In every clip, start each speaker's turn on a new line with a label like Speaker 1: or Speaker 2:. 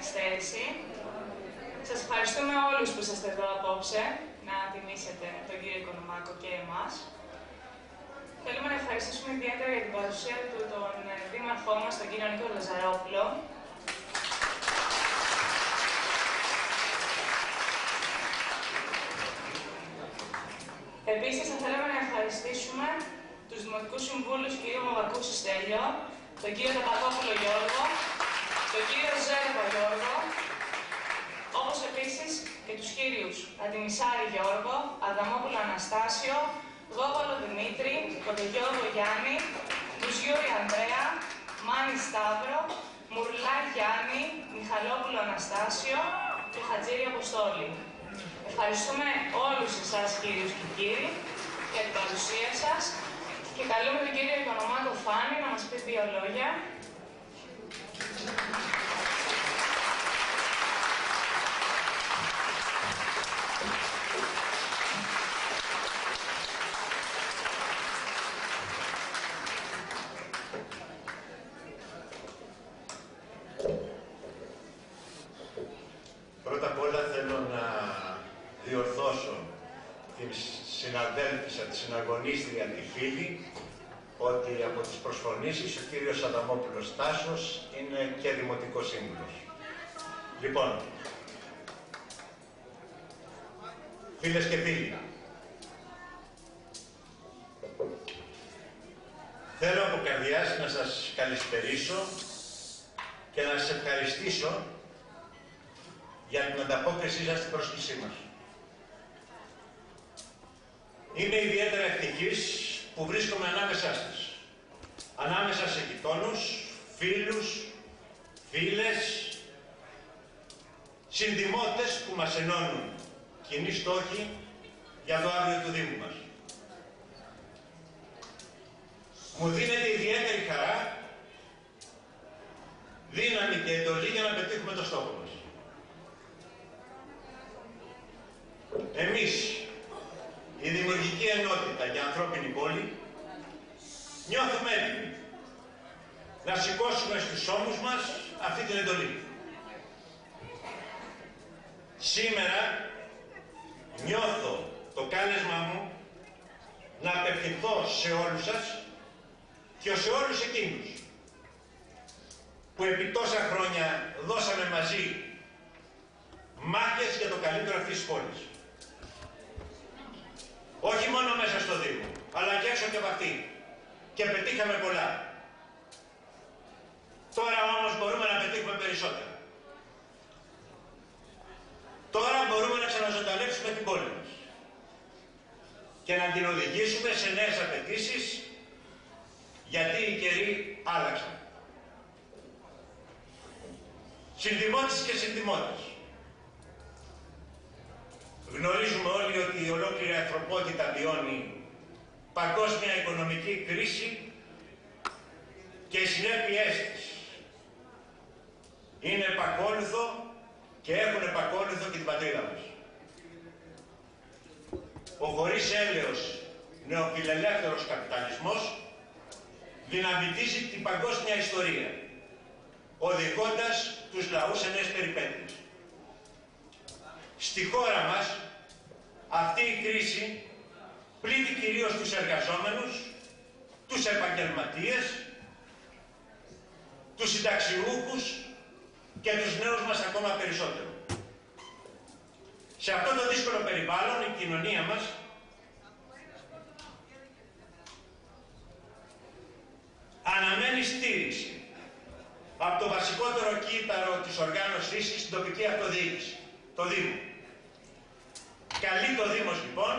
Speaker 1: καθυστέρηση. Σας ευχαριστούμε όλους που είσαστε εδώ απόψε να τιμήσετε τον κύριο Οικονομάκο και εμάς. Θέλουμε να ευχαριστήσουμε ιδιαίτερα για την παρουσία του τον δήμαρχό μας, τον κύριο Νίκο Λαζαρόπουλο. Επίσης, θα θέλαμε να ευχαριστήσουμε τους Δημοτικούς Συμβούλους κύριο Μοβακούση Στέλιο, τον κύριο Ταπατόπουλο Γιώργο, τον κύριο Ζέρβα Γιώργο, όπως επίσης και τους κύριους Αντιμισάρη Γιώργο, Αδαμόπουλο Αναστάσιο, Γόπαλο Δημήτρη, Κοντογιώργο Γιάννη, Μπουζιούρη Ανδρέα, Μάνη Σταύρο, Μουρλά Γιάννη, Μιχαλόπουλο Αναστάσιο και Χατζήρη Αποστόλη. Ευχαριστούμε όλους εσάς κύριους και κύριοι για την παρουσία σας και καλούμε τον κύριο Οικονομάκο Φάνη να μας πει δύο λόγια.
Speaker 2: Πρώτα απ' όλα θέλω να διορθώσω την συναδέλφισσα, τη συναγωνίστρια, τη φίλη, ότι από τις προσφωνήσεις ο κύριος Αδαμόπουλος Τάσος είναι και δημοτικός σύμβουλος. Λοιπόν, φίλες και φίλοι, θέλω από καρδιάς να σας καλησπερίσω και να σας ευχαριστήσω για την ανταπόκρισή σας στην πρόσκλησή μας. Είμαι ιδιαίτερα ευτυχής που βρίσκομαι ανάμεσά σας. Ανάμεσα σε γειτόνους, φίλους, φίλες, συνδημότες που μας ενώνουν κοινοί στόχοι για το αύριο του Δήμου μας. Μου δίνεται ιδιαίτερη χαρά, δύναμη και εντολή για να πετύχουμε το στόχο μας. Εμείς, η Δημιουργική Ενότητα για Ανθρώπινη Πόλη, νιώθουμε έτοιμοι να σηκώσουμε στους ώμους μας αυτή την εντολή. Σήμερα νιώθω το κάλεσμα μου να απευθυνθώ σε όλους σας και σε όλους εκείνους που επί τόσα χρόνια δώσαμε μαζί μάχες για το καλύτερο αυτής της πόλης. Όχι μόνο μέσα στο Δήμο, αλλά και έξω και από αυτή. Και πετύχαμε πολλά. Τώρα όμως μπορούμε να πετύχουμε περισσότερα. Τώρα μπορούμε να ξαναζωντανέψουμε την πόλη μας και να την οδηγήσουμε σε νέες απαιτήσεις, γιατί οι καιροί άλλαξαν. Συνδημότες και συνδημότες, γνωρίζουμε όλοι ότι η ολόκληρη ανθρωπότητα βιώνει παγκόσμια οικονομική κρίση και οι συνέπειές της είναι επακόλουθο και έχουν επακόλουθο και την πατρίδα μας. Ο χωρίς έλεος νεοφιλελεύθερος καπιταλισμός δυναμητίζει την παγκόσμια ιστορία, οδηγώντας τους λαούς σε νέες περιπέτειες. Στη χώρα μας αυτή η κρίση πλήττει κυρίως τους εργαζόμενους, τους επαγγελματίες, τους συνταξιούχους και τους νέους μας ακόμα περισσότερο. Σε αυτό το δύσκολο περιβάλλον η κοινωνία μας αναμένει στήριξη από το βασικότερο κύτταρο της οργάνωσής της, στην τοπική αυτοδιοίκηση, το Δήμο. Καλεί το Δήμος λοιπόν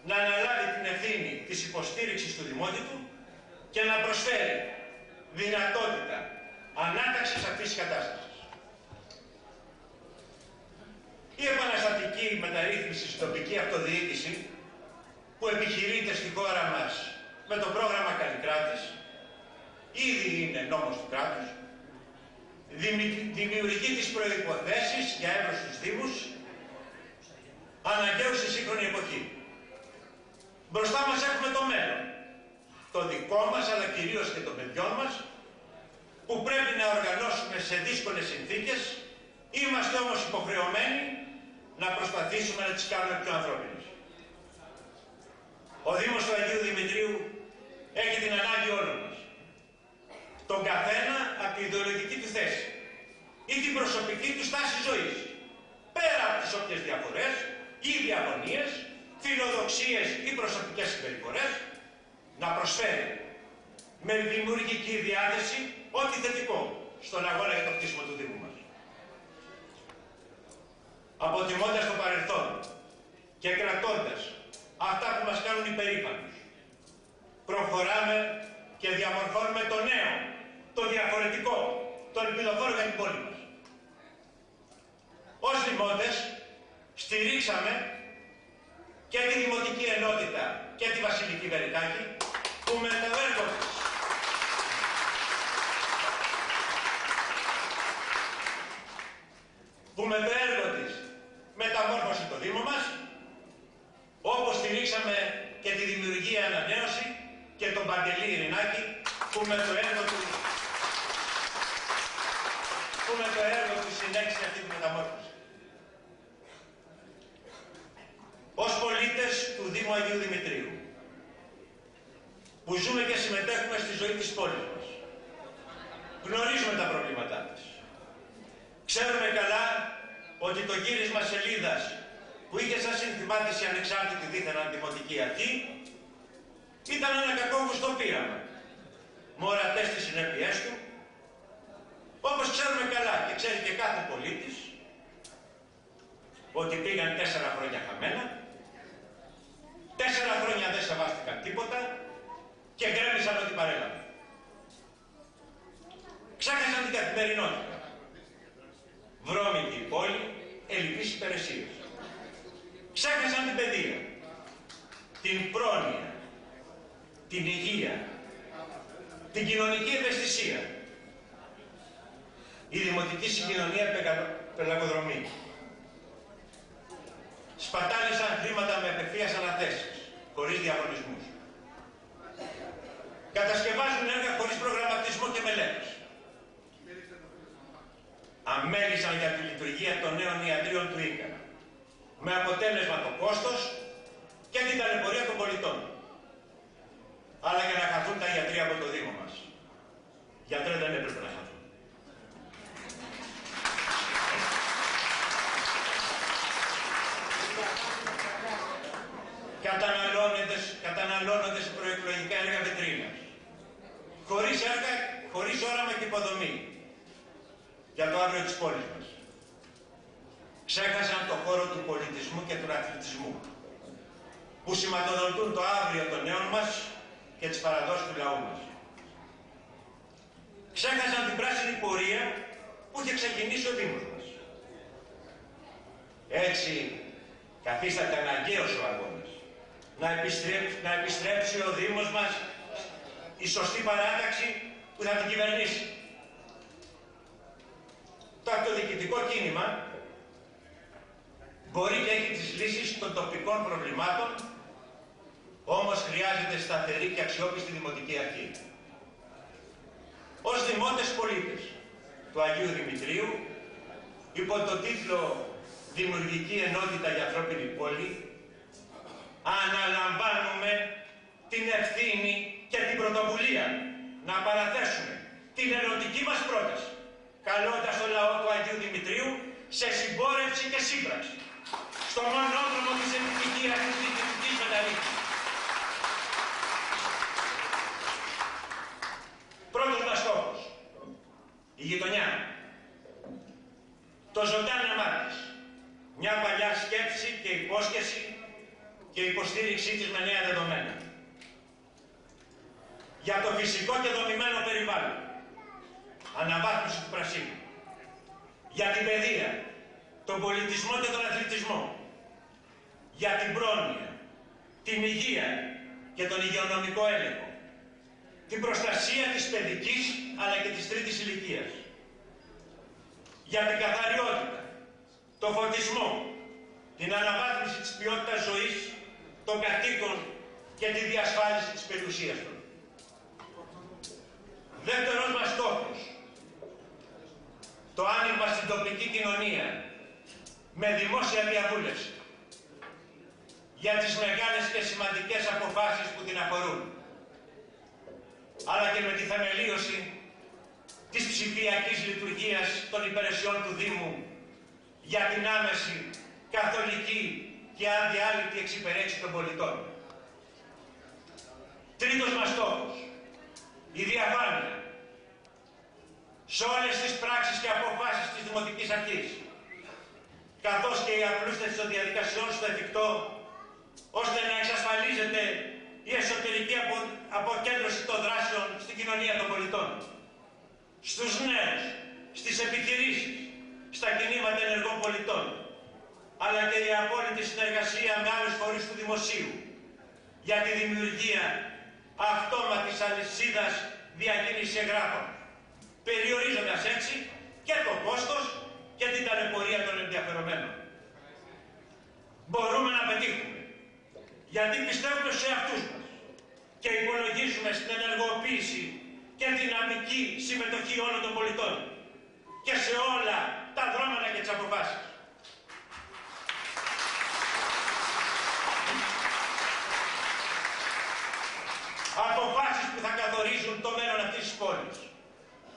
Speaker 2: να αναλάβει την ευθύνη της υποστήριξης του Δημότικου και να προσφέρει δυνατότητα ανάταξης αυτής της κατάστασης. Η επαναστατική μεταρρύθμιση στην τοπική αυτοδιοίκηση που επιχειρείται στη χώρα μας με το πρόγραμμα Καλλικράτης, ήδη είναι νόμος του κράτους, δημιουργεί τις προϋποθέσεις για εύρος στους Δήμους, αναγκαίους στη σύγχρονη εποχή. Μπροστά μας έχουμε το μέλλον, το δικό μας αλλά κυρίως και των παιδιών μας, που πρέπει να οργανώσουμε σε δύσκολες συνθήκες Είμαστε όμως υποχρεωμένοι να προσπαθήσουμε να τις κάνουμε πιο ανθρώπινες. Ο Δήμος του Αγίου Δημητρίου έχει την ανάγκη όλων μας. Τον καθένα από την ιδεολογική του θέση ή την προσωπική του στάση ζωής. Πέρα από τις όποιες διαφορές ή διαφωνίες, φιλοδοξίες ή προσωπικές συμπεριφορές, να προσφέρει με δημιουργική διάθεση ό,τι θετικό στον αγώνα για το χτίσιμο του Δήμου μας. Αποτιμώντας το παρελθόν και κρατώντας αυτά που μας κάνουν υπερήφανους, προχωράμε και διαμορφώνουμε το νέο, το διαφορετικό, το ελπιδοφόρο για την πόλη μας. Ως δημότες στηρίξαμε και τη Δημοτική Ενότητα και τη Βασιλική Βερικάκη που με το έργο της μεταμόρφωσε το Δήμο μας, όπως στηρίξαμε και τη δημιουργία ανανέωση και τον Παντελή Ειρηνάκη που με το έργο του συνέχισε αυτή τη μεταμόρφωση. Ως πολίτες του Δήμου Αγίου Δημητρίου, που ζούμε και συμμετέχουμε στη ζωή της πόλης μας, γνωρίζουμε τα προβλήματά της. Ξέρουμε καλά ότι το γύρισμα σελίδας που είχε σαν συνθημάτιση ανεξάρτητη δίθεν αντιδημοτική αρχή ήταν ένα κακόβουστο πείραμα, με ορατές τις συνέπειές του, όπως ξέρουμε καλά και ξέρει και κάθε πολίτης ότι πήγαν 4 χρόνια χαμένα, 4 χρόνια δεν σεβάστηκαν τίποτα και γκρέμισαν ό,τι παρέλαβαν. Ξέχασαν την καθημερινότητα. Βρώμικη πόλη, ελλειπής υπηρεσίες. Ξέχασαν την παιδεία, την πρόνοια, την υγεία, την κοινωνική ευαισθησία. Η δημοτική συγκοινωνία πελαγοδρομή. Σπατάλησαν χρήματα με απευθείας αναθέσεις, χωρίς διαγωνισμούς. Κατασκευάζουν έργα χωρίς προγραμματισμό και μελέτες. Αμέλησαν για τη λειτουργία των νέων ιατρίων του ΙΚΑ, με αποτέλεσμα το κόστος και την ταλαιπωρία των πολιτών. Αλλά για να χαθούν τα ιατρία από το Δήμο μας. Γιατροί δεν έπρεπε να χαθούν. Καταναλώνονται σε προεκλογικά έργα βιτρίνας. Χωρίς όραμα και υποδομή για το αύριο της πόλης μας. Ξέχασαν το χώρο του πολιτισμού και του αθλητισμού, που σηματοδοτούν το αύριο των νέων μας και τις παραδόσεις του λαού μας. Ξέχασαν την πράσινη πορεία που είχε ξεκινήσει ο Δήμος μας. Έτσι, καθίσταται αναγκαίος ο αγώνας. Να επιστρέψει ο Δήμος μας η σωστή παράταξη που θα την κυβερνήσει. Το αυτοδιοικητικό κίνημα μπορεί και έχει τις λύσεις των τοπικών προβλημάτων, όμως χρειάζεται σταθερή και αξιόπιστη δημοτική αρχή. Ως δημότες πολίτες του Αγίου Δημητρίου, υπό το τίτλο «Δημιουργική ενότητα για ανθρώπινη πόλη», αναλαμβάνουμε την ευθύνη και την πρωτοβουλία να παραθέσουμε την ενωτική μας πρόταση, καλώντας το λαό του Αγίου Δημητρίου σε συμπόρευση και σύμπραξη στο μονόδρομο της επιτυχίας της διοικητικής μεταρρύθμισης. Πρώτος μας στόχος, η γειτονιά. Το ζωντάνεμά της, μια παλιά σκέψη και υπόσχεση και υποστήριξή της με νέα δεδομένα. Για το φυσικό και δομημένο περιβάλλον, αναβάθμιση του πρασίνου. Για την παιδεία, τον πολιτισμό και τον αθλητισμό. Για την πρόνοια, την υγεία και τον υγειονομικό έλεγχο. Την προστασία της παιδικής αλλά και της τρίτης ηλικίας. Για την καθαριότητα, το φωτισμό, την αναβάθμιση της ποιότητας ζωής των κατοίκων και τη διασφάλιση της περιουσίας των. Δεύτερος μας στόχος, το άνοιγμα μας στην τοπική κοινωνία με δημόσια διαβούλευση για τις μεγάλες και σημαντικές αποφάσεις που την αφορούν, αλλά και με τη θεμελίωση της ψηφιακής λειτουργίας των υπηρεσιών του Δήμου για την άμεση, καθολική και αδιάλειπτη εξυπηρέτηση των πολιτών. Τρίτος μας στόχος, η διαφάνεια σε όλες τις πράξεις και αποφάσεις της Δημοτικής Αρχής, καθώς και η απλούστευση των διαδικασιών στο εφικτό, ώστε να εξασφαλίζεται η εσωτερική αποκέντρωση των δράσεων στην κοινωνία των πολιτών, στους νέους, στις επιχειρήσεις, στα κινήματα ενεργών πολιτών, αλλά και η απόλυτη συνεργασία με άλλους φορείς του δημοσίου για τη δημιουργία αυτόματης αλυσίδας διακίνησης εγγράφων, περιορίζοντας έτσι και το κόστος και την ταλαιπωρία των ενδιαφερομένων. Μπορούμε να πετύχουμε, γιατί πιστεύουμε σε αυτούς μας και υπολογίζουμε στην ενεργοποίηση και δυναμική συμμετοχή όλων των πολιτών και σε όλα τα δρόμενα και τις αποφάσεις. Αποφάσεις που θα καθορίζουν το μέλλον αυτής της πόλης,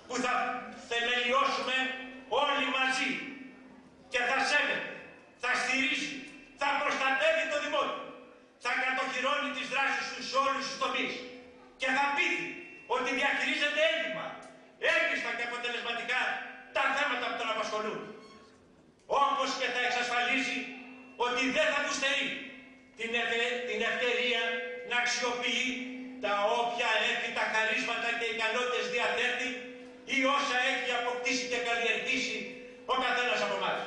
Speaker 2: που θα θεμελιώσουμε όλοι μαζί και θα σέβεται, θα στηρίζει, θα προστατεύει το δημότιο, θα κατοχυρώνει τις δράσεις του σε όλους τους τομείς και θα πείθει ότι διαχειρίζεται έντιμα, έμπιστα και αποτελεσματικά τα θέματα που τον απασχολούν. Όπως και θα εξασφαλίζει ότι δεν θα του στερεί την ευκαιρία να αξιοποιεί τα όποια έχει τα χαρίσματα και ικανότητες διαθέτει ή όσα έχει αποκτήσει και καλλιεργήσει ο καθένας από εμάς.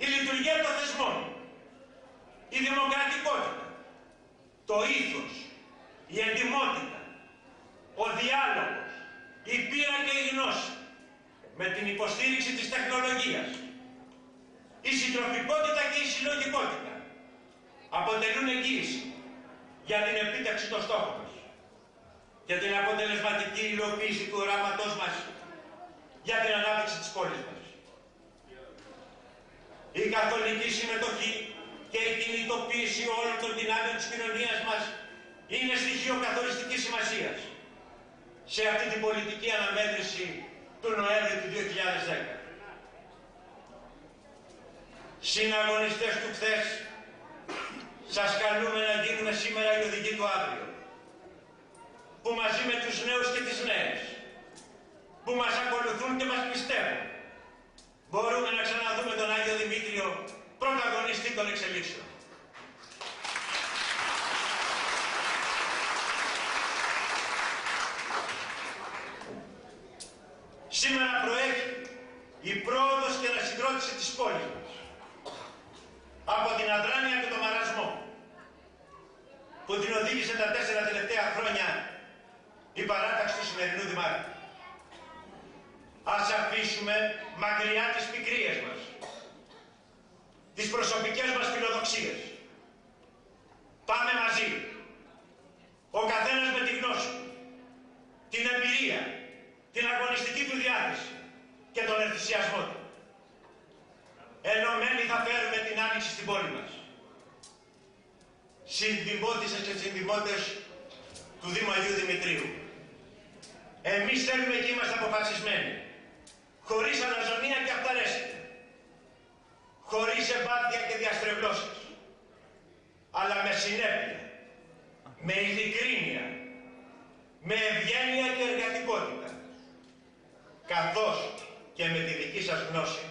Speaker 2: Η λειτουργία των θεσμών, η δημοκρατικότητα, το ήθος, η εντιμότητα, ο διάλογος, η πείρα και η γνώση, με την υποστήριξη της τεχνολογίας, η συντροφικότητα και η συλλογικότητα αποτελούν εγγύηση για την επίτευξη των στόχων μας και την αποτελεσματική υλοποίηση του οράματός μας για την ανάπτυξη της πόλης μας. Η καθολική συμμετοχή και η κινητοποίηση όλων των δυνάμεων της κοινωνίας μας είναι στοιχείο καθοριστικής σημασίας σε αυτή την πολιτική αναμέτρηση του Νοέμβρη του 2010. Συναγωνιστές του χθες, σας καλούμε να γίνουμε σήμερα οι οδηγοί του αύριο, που μαζί με τους νέους και τις νέες, που μας ακολουθούν και μας πιστεύουν, μπορούμε να ξαναδούμε τον Άγιο Δημήτριο πρωταγωνιστή των εξελίξεων. Σήμερα προέχει η πρόοδος και ανασυγκρότηση της πόλης μας από την αδράνεια και τον μαρασμό που την οδήγησε τα 4 τελευταία χρόνια η παράταξη του σημερινού Δημάρχου. Ας αφήσουμε μακριά τις πικρίες μας, τις προσωπικές μας φιλοδοξίες. Πάμε μαζί, ο καθένας με τη γνώση, την εμπειρία, την αγωνιστική του διάθεση και τον ενθουσιασμό του. Ενωμένοι θα φέρουμε την άνοιξη στην πόλη μας. Συνδημότισσες και συνδημότες του Δήμου Αγίου Δημητρίου, εμείς θέλουμε και είμαστε αποφασισμένοι, χωρίς αναζωνία και αυταρέσκεια, χωρίς εμπάθεια και διαστρεβλώσεις, αλλά με συνέπεια, με ειλικρίνεια, με ευγένεια και εργατικότητα, καθώς και με τη δική σας γνώση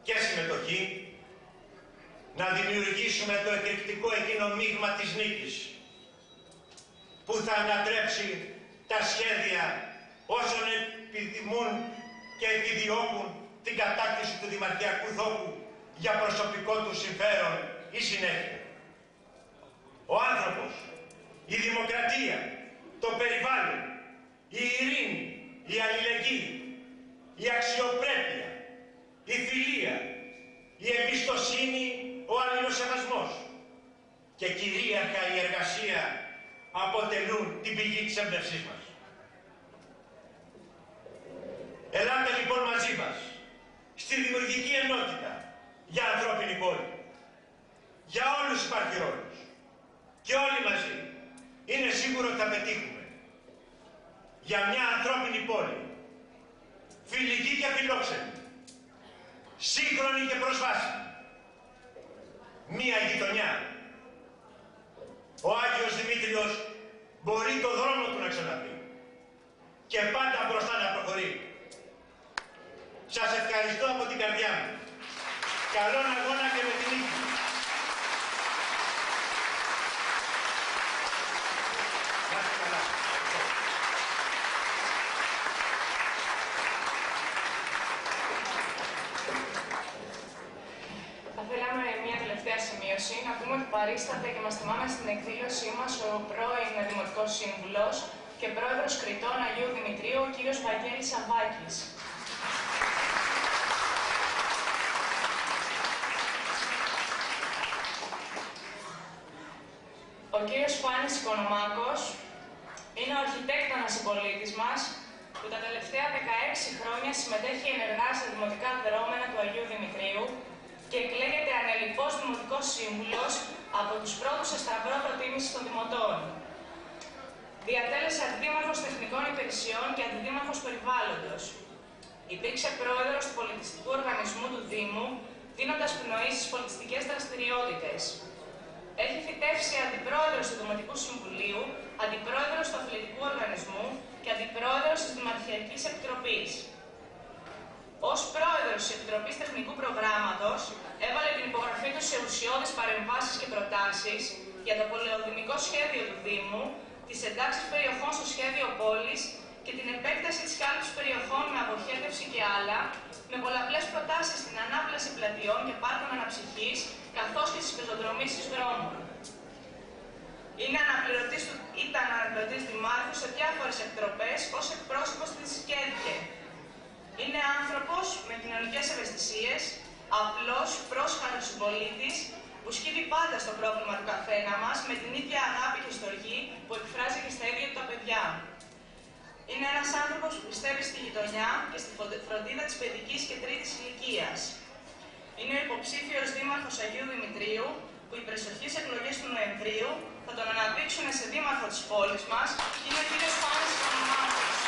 Speaker 2: και συμμετοχή, να δημιουργήσουμε το εκρηκτικό εκείνο μείγμα της νίκης, που θα ανατρέψει τα σχέδια όσων επιθυμούν και επιδιώκουν την κατάκτηση του δημαρχιακού δόκου για προσωπικό του συμφέρον ή συνέχεια. Ο άνθρωπος, η δημοκρατία, το περιβάλλον, η ειρήνη, η αλληλεγγύη, η αξιοπρέπεια, η φιλία, η εμπιστοσύνη, ο αλληλοσεβασμός και κυρίαρχα η εργασία αποτελούν την πηγή της έμπνευσής μας. Ελάτε λοιπόν μαζί μας, στη δημιουργική ενότητα για ανθρώπινη πόλη. Για όλους υπάρχει ρόλος. Και όλοι μαζί είναι σίγουρο ότι θα πετύχουμε. Για μια ανθρώπινη πόλη, φιλική και φιλόξενη, σύγχρονη και προσβάσιμη. Μια γειτονιά. Ο Άγιος Δημήτριος μπορεί το δρόμο του να ξαναπεί και πάντα μπροστά να προχωρεί. Σας ευχαριστώ από την καρδιά μου. Καλόν αγώνα και με την νίκη. Να είστε καλά.
Speaker 1: Θα θέλαμε μια τελευταία σημείωση να πούμε ότι παρίσταται και μας θυμάμαι στην εκδήλωσή μας ο πρώην Δημοτικός Σύμβουλος και Πρόεδρος Κρητών Αγίου Δημητρίου, ο κύριος Βαγγέλης Σαββάκης. Ο κύριος Φάνης Οικονομάκος είναι ο αρχιτέκτονας συμπολίτης μας, που τα τελευταία 16 χρόνια συμμετέχει ενεργά στα δημοτικά δρόμενα του Αγίου Δημητρίου και εκλέγεται ανελιπώς Δημοτικός Σύμβουλος από τους πρώτους σε σταυρό προτίμηση των Δημοτών. Διατέλεσε αντιδήμαρχος τεχνικών υπηρεσιών και αντιδήμαρχος περιβάλλοντος. Υπήρξε πρόεδρος του πολιτιστικού οργανισμού του Δήμου, δίνοντας πνοή στις πολιτιστικές δραστηριότητες. Έχει θητεύσει αντιπρόεδρος του Δημοτικού Συμβουλίου, αντιπρόεδρος του Αθλητικού Οργανισμού και αντιπρόεδρος της Δημαρχιακής Επιτροπής. Ως πρόεδρος της Επιτροπής Τεχνικού Προγράμματος, έβαλε την υπογραφή του σε ουσιώδεις παρεμβάσεις και προτάσεις για το πολεοδημικό σχέδιο του Δήμου, τις εντάξεις περιοχών στο σχέδιο πόλης και την επέκταση της κάλυψης περιοχών με αποχέτευση και άλλα, με πολλαπλές προτάσεις στην ανάπλαση πλατιών και πάρκων αναψυχής, καθώς και στις πεζοδρομήσεις δρόμων. Ήταν αναπληρωτής δημάρχου σε διάφορες επιτροπές ως εκπρόσωπος της ΚΕΔΚΕ. Είναι άνθρωπος με κοινωνικές ευαισθησίες, απλός, πρόσχαρος συμπολίτης, που σκύβει πάντα στο πρόβλημα του καθένα μας με την ίδια αγάπη και στοργή που εκφράζει και στα ίδια του τα παιδιά. Είναι ένας άνθρωπος που πιστεύει στη γειτονιά και στη φροντίδα της παιδικής και τρίτης ηλικίας. Είναι ο υποψήφιος δήμαρχος Αγίου Δημητρίου, που οι πρεσοχείς εκλογές του Νοεμβρίου θα τον αναδείξουν σε δήμαρχο της πόλης μας και είναι ο κύριος Φάνης Οικονομάκος.